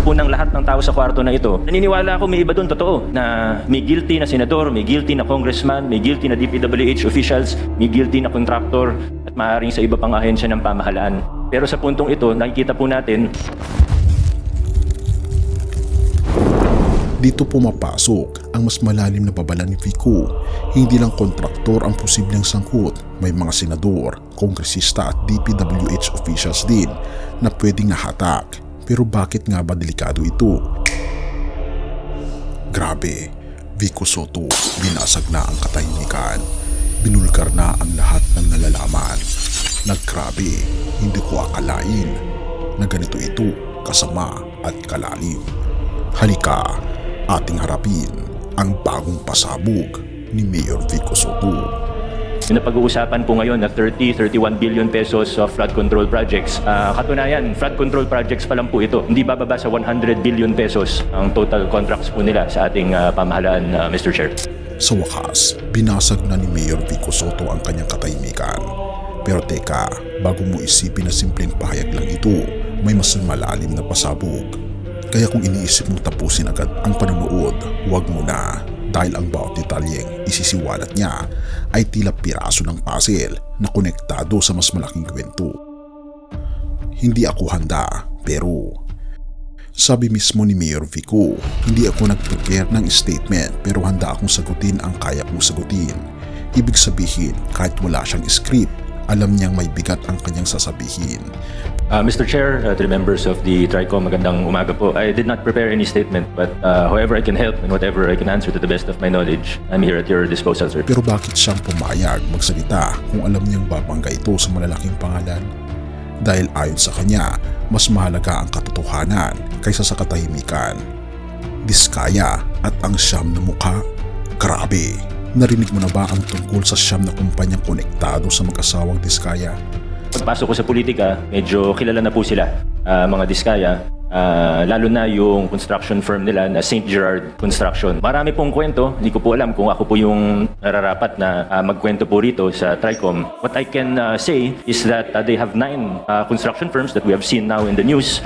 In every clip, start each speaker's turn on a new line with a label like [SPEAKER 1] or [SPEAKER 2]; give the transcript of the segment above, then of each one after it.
[SPEAKER 1] po ng lahat ng tao sa kwarto na ito, naniniwala ako may iba doon totoo na may guilty na senador, may guilty na congressman, may guilty na DPWH officials, may guilty na contractor at maaaring sa iba pang ahensya ng pamahalaan. Pero sa puntong ito, nakikita po natin
[SPEAKER 2] dito pumapasok ang mas malalim na babala ni Vico. Hindi lang kontraktor ang posibleng sangkot, may mga senador, kongresista at DPWH officials din na pwedeng nahatak. Pero bakit nga ba delikado ito? Grabe, Vico Sotto, binasag na ang katahimikan. Binulgar na ang lahat ng nalalaman. Naggrabe, hindi ko akalain na ganito ito kasama at kalalim. Halika, ating harapin ang bagong pasabog ni Mayor Vico Sotto.
[SPEAKER 1] yung napag-uusapan po ngayon na 31 billion pesos of flood control projects. Katunayan, flood control projects pa lang po ito. Hindi bababa sa 100 billion pesos ang total contracts po nila sa ating pamahalaan, Mr. Chair.
[SPEAKER 2] Sa wakas, binasag na ni Mayor Vico Sotto ang kanyang katahimikan. Pero teka, bago mo isipin na simpleng pahayag lang ito, may mas malalim na pasabog. Kaya kung iniisip mong tapusin agad ang panonood, huwag mo na, dahil ang bawat detalyeng isisiwalat niya ay tila piraso ng puzzle na konektado sa mas malaking kwento. Hindi ako handa, pero sabi mismo ni Mayor Vico, hindi ako nag-prepare ng statement pero handa akong sagutin ang kaya kong sagutin. Ibig sabihin, kahit wala siyang script, alam niyang may bigat ang kanyang sasabihin.
[SPEAKER 1] Mr. Chair, to the members of the TRICOM, magandang umaga po. I did not prepare any statement, but however I can help and whatever I can answer to the best of my knowledge, I'm here at your disposal, sir.
[SPEAKER 2] Pero bakit siyang pumayag magsalita kung alam niyang babangga ito sa malalaking pangalan? Dahil ayon sa kanya, mas mahalaga ang katotohanan kaysa sa katahimikan. Diskaya at ang siyam na mukha? Grabe! Narinig mo na ba ang tungkol sa siyam na kumpanyang konektado sa mag-asawang Diskaya?
[SPEAKER 1] Pagpasok ko sa politika, medyo kilala na po sila, mga Diskaya. Lalo na yung construction firm nila na St. Gerard Construction. Marami pong kwento, hindi ko po alam kung ako po yung nararapat na magkwento po rito sa TRICOM. What I can say is that they have 9 construction firms that we have seen now in the news.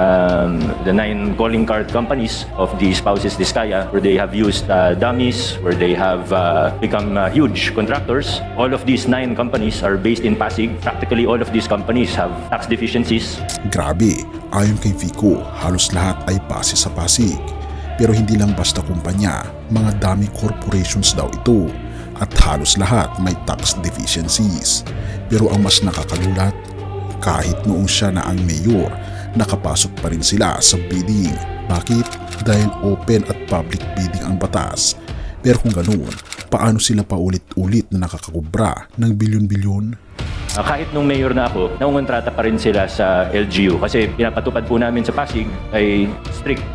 [SPEAKER 1] The 9 calling card companies of the spouses Diskaya, where they have used dummies, where they have become huge contractors. All of these 9 companies are based in Pasig. Practically all of these companies have tax deficiencies.
[SPEAKER 2] Grabe, ayon kay Vico, halos lahat ay base sa Pasig. Pero hindi lang basta kumpanya, mga dami corporations daw ito at halos lahat may tax deficiencies. Pero ang mas nakakagulat, kahit noong siya na ang mayor, nakapasok pa rin sila sa bidding. Bakit? Dahil open at public bidding ang batas. Pero kung ganoon, paano sila paulit-ulit na nakakakubra ng bilyon-bilyon?
[SPEAKER 1] Kahit nung mayor na ako, naungontrata pa rin sila sa LGU kasi pinapatupad po namin sa Pasig ay strict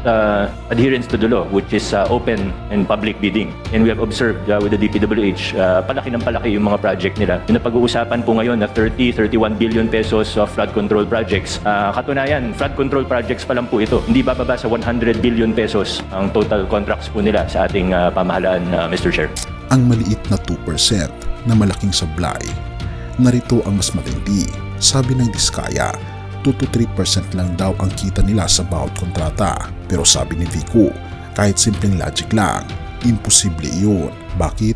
[SPEAKER 1] adherence to the law, which is open and public bidding. And we have observed with the DPWH, palaki ng palaki yung mga project nila. Yung napag-uusapan po ngayon na 31 billion pesos of flood control projects. Katunayan, flood control projects pa lang po ito. Hindi bababa sa 100 billion pesos ang total contracts po nila sa ating pamahalaan, Mr. Chair.
[SPEAKER 2] Ang maliit na 2% na malaking sablay. Narito ang mas matindi. Sabi ng Diskaya, 2-3% lang daw ang kita nila sa bawat kontrata. Pero sabi ni Vico, kahit simpleng logic lang, imposible iyon. Bakit?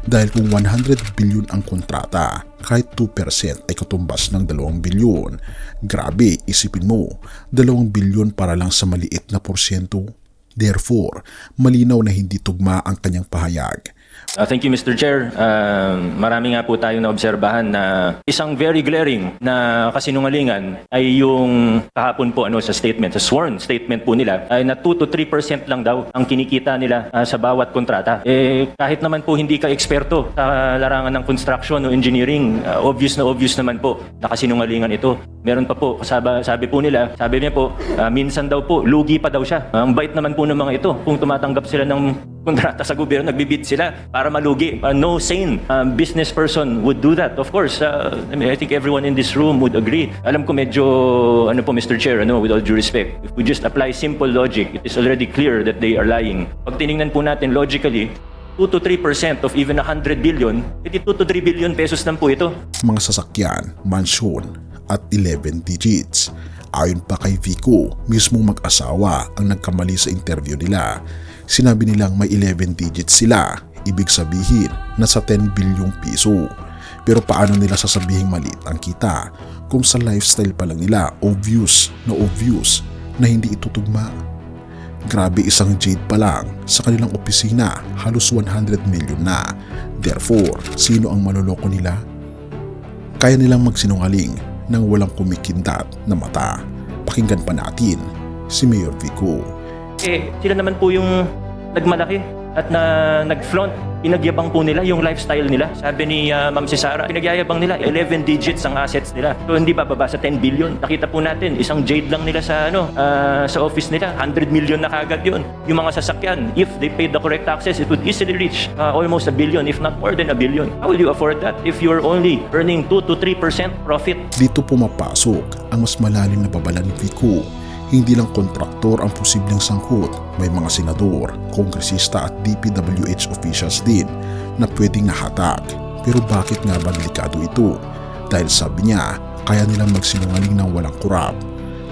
[SPEAKER 2] Dahil kung 100 billion ang kontrata, kahit 2% ay katumbas ng 2 bilyon. Grabe, isipin mo, 2 bilyon para lang sa maliit na porsyento. Therefore, malinaw na hindi tugma ang kanyang pahayag.
[SPEAKER 1] Thank you, Mr. Chair. Marami nga po tayong naobserbahan na isang very glaring na kasinungalingan ay yung kahapon po sa statement, sa sworn statement po nila, ay na 2-3% lang daw ang kinikita nila sa bawat kontrata. Kahit naman po hindi ka eksperto sa larangan ng construction o engineering, obvious naman po na kasinungalingan ito. Meron pa po, sabi po nila, sabi niya po, minsan daw po, lugi pa daw siya. Ang bait naman po ng mga ito. Kung tumatanggap sila ng kontrata sa gobyerno, nagbibid sila para malugi. No sane business person would do that. Of course, I think everyone in this room would agree. Alam ko medyo, Mr. Chair, with all due respect, if we just apply simple logic, it is already clear that they are lying. Pag tinignan po natin logically, 2-3% of even 100 billion, iti 2-3 billion pesos lang po ito.
[SPEAKER 2] Mga sasakyan, mansyon at 11 digits. Ayon pa kay Vico, mismong mag-asawa ang nagkamali sa interview nila. Sinabi nilang may 11 digits sila, ibig sabihin nasa 10 bilyong piso. Pero paano nila sasabihing maliit ang kita kung sa lifestyle pa lang nila obvious na hindi itutugma? Grabe, isang jade pa lang sa kanilang opisina halos 100 million na. Therefore, sino ang maloloko nila? Kaya nilang magsinungaling nang walang kumikindat na mata. Pakinggan pa natin si Mayor Vico.
[SPEAKER 1] Sila naman po yung nagmalaki at nag-flaunt. Pinagyabang po nila yung lifestyle nila. Sabi ni Ma'am si Sarah, pinagyayabang nila 11 digits ang assets nila. So hindi bababa sa 10 billion. Nakita po natin, isang jade lang nila sa sa office nila. 100 million na kagad yun. Yung mga sasakyan, if they paid the correct taxes, it would easily reach almost a billion, if not more than a billion. How will you afford that if you're only earning 2 to 3% profit?
[SPEAKER 2] Dito pumapasok ang mas malalim na babala ni Vico. Hindi lang kontraktor ang posibleng sangkot, may mga senador, kongresista at DPWH officials din na pwedeng nahatak. Pero bakit nga ba delikado ito? Dahil sabi niya, kaya nilang magsinungaling ng walang kurap.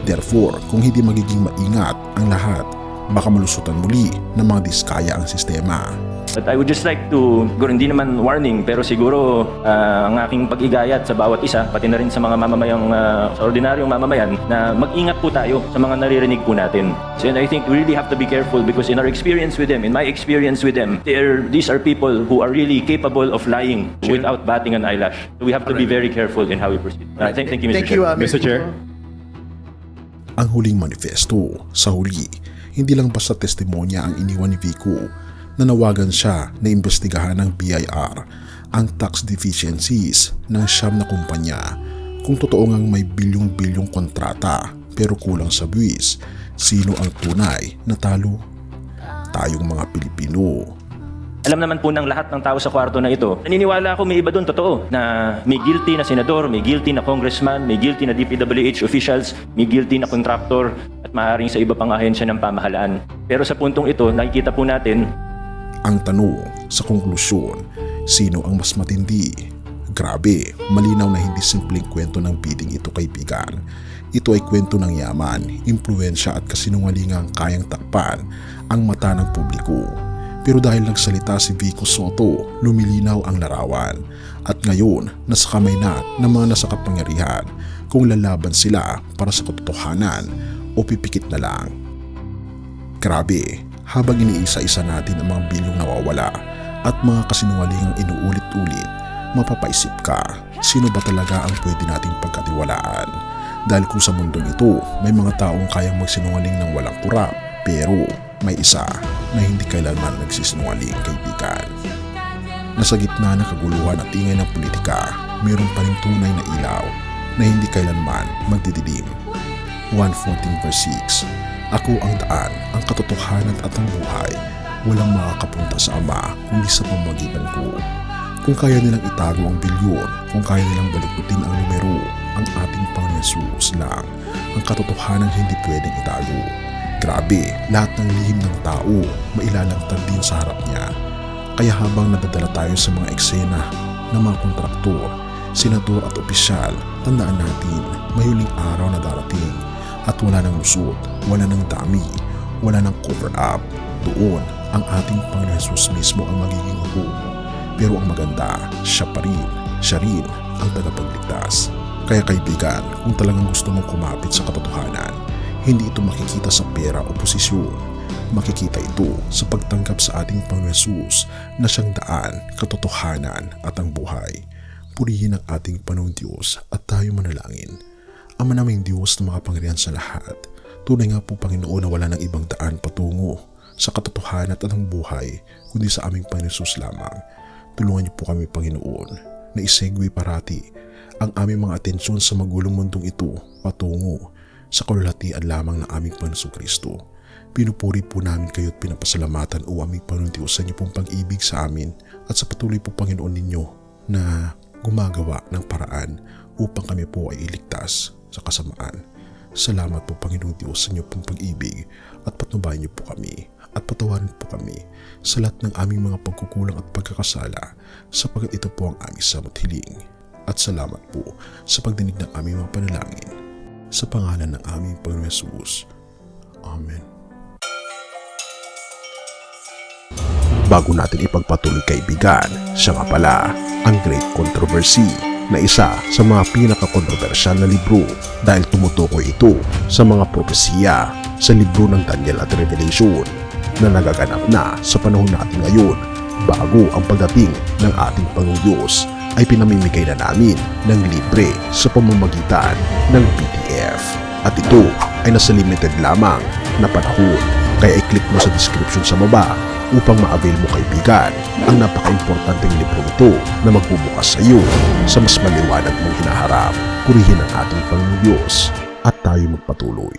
[SPEAKER 2] Therefore, kung hindi magiging maingat ang lahat, baka malusutan muli ng mga diskaya ang sistema.
[SPEAKER 1] But I would just like to, siguro hindi naman warning, pero siguro ang aking pag-igayat sa bawat isa, pati na rin sa mga mamamayang, sa ordinaryong mamamayan, na mag-ingat po tayo sa mga naririnig po natin. So, and I think we really have to be careful because in our experience with them, in my experience with them, these are people who are really capable of lying without batting an eyelash. So we have to be very careful in how we proceed. Thank you, Mr. Chair.
[SPEAKER 3] Mr. Chair.
[SPEAKER 2] Ang huling manifesto, sa huli, hindi lang basta testimonya ang iniwan ni Vico. Nanawagan siya na imbestigahan ng BIR ang tax deficiencies ng siyam na kumpanya. Kung totoo ngang may bilyong-bilyong kontrata pero kulang sa buwis, sino ang tunay na talo? Tayong mga Pilipino.
[SPEAKER 1] Alam naman po ng lahat ng tao sa kwarto na ito, naniniwala ako may iba doon totoo na may guilty na senador, may guilty na congressman, may guilty na DPWH officials, may guilty na contractor at maaaring sa iba pang ahensya ng pamahalaan. Pero sa puntong ito, nakikita po natin
[SPEAKER 2] ang tanong sa konklusyon, sino ang mas matindi? Grabe, malinaw na hindi simpleng kwento ng bidding ito, kaibigan. Ito ay kwento ng yaman, impluensya at kasinungalingang kayang takpan ang mata ng publiko. Pero dahil nagsalita si Vico Sotto, lumilinaw ang larawan. At ngayon, nasa kamay na ng mga nasa kapangyarihan kung lalaban sila para sa katotohanan o pipikit na lang. Grabe, habang iniisa-isa natin ang mga bilyong nawawala at mga kasinungalingang inuulit-ulit, mapapaisip ka, sino ba talaga ang pwede nating pagkatiwalaan? Dahil kung sa mundong ito, may mga taong kayang magsinungaling ng walang kurap, pero may isa na hindi kailanman nagsisinungaling, kaibigan. Nasa gitna ng kaguluhan at ingay ng politika, mayroon pa rin tunay na ilaw na hindi kailanman magdidilim. 1:14 verse 6. Ako ang daan, ang katotohanan at ang buhay. Walang makakapunta sa Ama kundi sa pamamagitan ko. Kung kaya nilang itago ang bilyon, kung kaya nilang balikutin ang numero, ang ating Panginoon Jesus lang ang katotohanan hindi pwedeng itago. Grabe, lahat ng lihim ng tao mailalantad din sa harap niya. Kaya habang nadadala tayo sa mga eksena ng mga kontraktor, senador at opisyal, tandaan natin may huling araw na darating. At wala nang lusot, wala nang dami, wala nang cover-up. Doon, ang ating Panginoon Jesus mismo ang magiging hukom. Pero ang maganda, siya pa rin, siya rin ang tagapagligtas. Kaya kaibigan, kung talagang gusto mong kumapit sa katotohanan, hindi ito makikita sa pera o posisyon. Makikita ito sa pagtanggap sa ating Panginoon Jesus na siyang daan, katotohanan at ang buhay. Purihin ang ating Panginoon Diyos at tayo manalangin. Ama naming Diyos na makapangyarihan sa lahat, tunay nga po Panginoon na wala ng ibang daan patungo sa katotohanan at ang buhay kundi sa aming Panginoon Jesus lamang. Tulungan niyo po kami Panginoon na isegue parati ang aming mga atensyon sa magulong mundong ito patungo sa kalulatian lamang ng aming Panginoon Kristo. Pinupuri po namin kayo at pinapasalamatan o aming Panginoon Diyos sa inyo pong pag-ibig sa amin at sa patuloy po Panginoon ninyo na gumagawa ng paraan upang kami po ay iligtas sa kasamaan. Salamat po Panginoong Diyos sa inyo pong pag-ibig at patnubayan niyo po kami at patawarin po kami sa lahat ng aming mga pagkukulang at pagkakasala sapagkat ito po ang aming samot hiling. At salamat po sa pagdinig ng aming mga panalangin. sa pangalan ng aming Panginoon Hesus. Amen. Bago natin ipagpatuloy kaibigan, siya nga pala ang Great Controversy na isa sa mga pinaka-kontrobersyal na libro dahil tumutukoy ito sa mga propesiya sa libro ng Daniel at Revelation na nagaganap na sa panahon natin ngayon bago ang pagdating ng ating Panginoong Diyos ay pinamimigay na namin ng libre sa pamamagitan ng PDF. At ito ay nasa limited lamang na panahon, kaya i-click mo sa description sa baba upang ma-avail mo kaibigan ang napaka-importanteng libro ito na magbubukas sa iyo sa mas maliwanag mong hinaharap. Purihin ang ating Panginoong Diyos at tayo magpatuloy.